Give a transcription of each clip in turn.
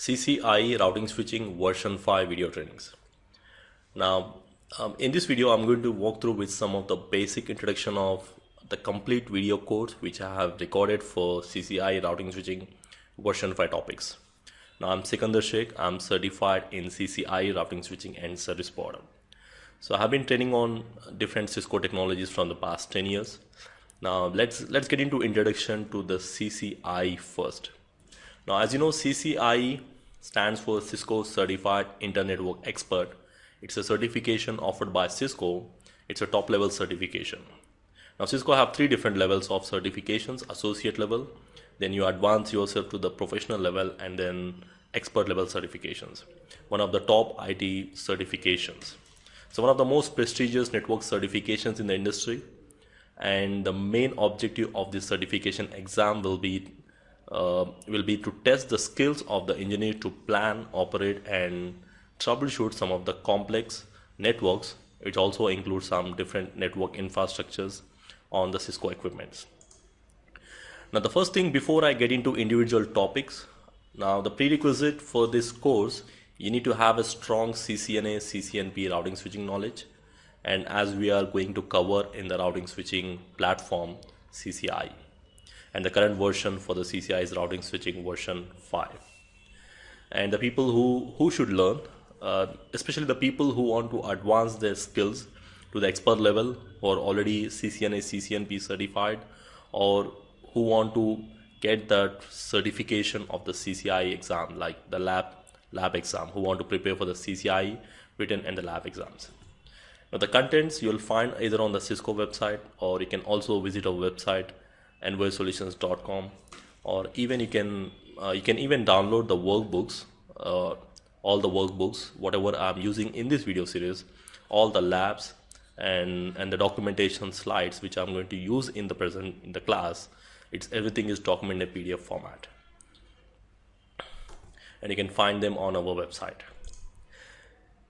CCIE routing switching version 5 video trainings. Now in this video I'm going to walk through with some of the basic introduction of the complete video course which I have recorded for CCIE routing switching version 5 topics. Now I'm Sikandar Sheikh. I'm certified in CCIE routing switching and service provider. So I have been training on different Cisco technologies from the past 10 years. Now let's get into introduction to the CCIE first. Now as you know, CCIE stands for Cisco Certified Internet Network Expert. It's a certification offered by Cisco. It's a top level certification. Now Cisco have three different levels of certifications: associate level, then you advance yourself to the professional level, and then expert level certifications. One of the top IT certifications. So one of the most prestigious network certifications in the industry, and the main objective of this certification exam will be to test the skills of the engineer to plan, operate, and troubleshoot some of the complex networks. It also includes some different network infrastructures on the Cisco equipments. Now the first thing, before I get into individual topics, now the prerequisite for this course, you need to have a strong CCNA, CCNP routing switching knowledge, and as we are going to cover in the routing switching platform CCIE, and the current version for the CCIE is routing switching version 5. And the people who should learn, especially the people who want to advance their skills to the expert level, or already CCNA, CCNP certified, or who want to get that certification of the CCIE exam, like the lab exam, who want to prepare for the CCIE written and the lab exams. Now the contents you'll find either on the Cisco website, or you can also visit our website envoysolutions.com, or even you can even download the workbooks, all the workbooks whatever I'm using in this video series, all the labs and the documentation slides which I'm going to use in the class. Everything is documented in PDF format, and you can find them on our website.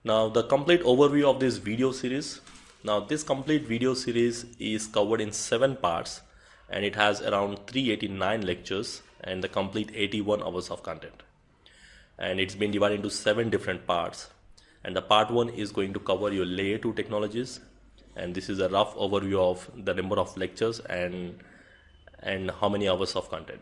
Now the complete overview of this video series. Now this complete video series is covered in 7 parts, and it has around 389 lectures and the complete 81 hours of content, and it's been divided into 7 different parts. And the part 1 is going to cover your layer 2 technologies, and this is a rough overview of the number of lectures and how many hours of content.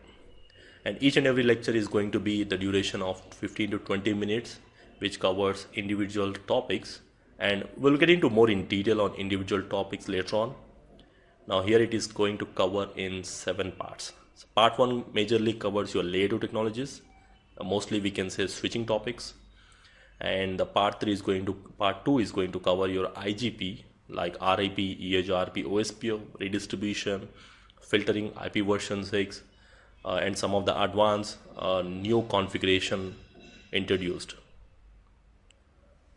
And each and every lecture is going to be the duration of 15 to 20 minutes, which covers individual topics, and we'll get into more in detail on individual topics later on. Now here it is going to cover in 7 parts. So part 1 majorly covers your layer 2 technologies, mostly we can say switching topics, and the part 2 is going to cover your IGP, like RIP, EHRP, OSPF, redistribution, filtering, IP version 6, and some of the advanced new configuration introduced.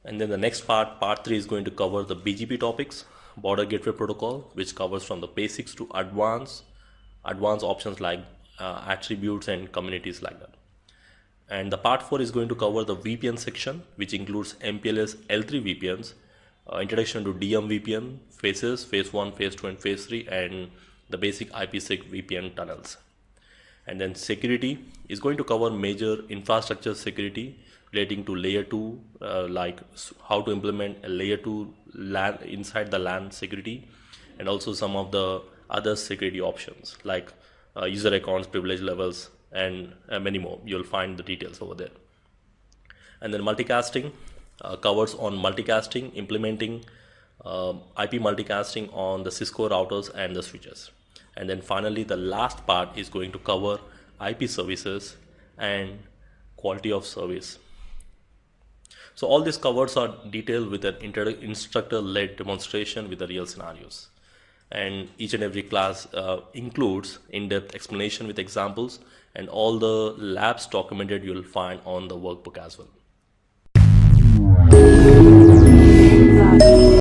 And then the next part 3 is going to cover the BGP topics, border gateway protocol, which covers from the basics to advanced options like attributes and communities like that. And the part 4 is going to cover the VPN section, which includes MPLS L3 VPNs, introduction to DM VPN phases, phase 1, phase 2, and phase 3, and the basic IPsec VPN tunnels. And then security is going to cover major infrastructure security relating to layer 2, like how to implement a layer 2 LAN inside the LAN security, and also some of the other security options like user accounts, privilege levels, and many more. You'll find the details over there. And then multicasting covers on multicasting, implementing IP multicasting on the Cisco routers and the switches. And then finally the last part is going to cover IP services and quality of service. So all these covers are detailed with an instructor-led demonstration with the real scenarios. And each and every class includes in-depth explanation with examples, and all the labs documented you'll find on the workbook as well.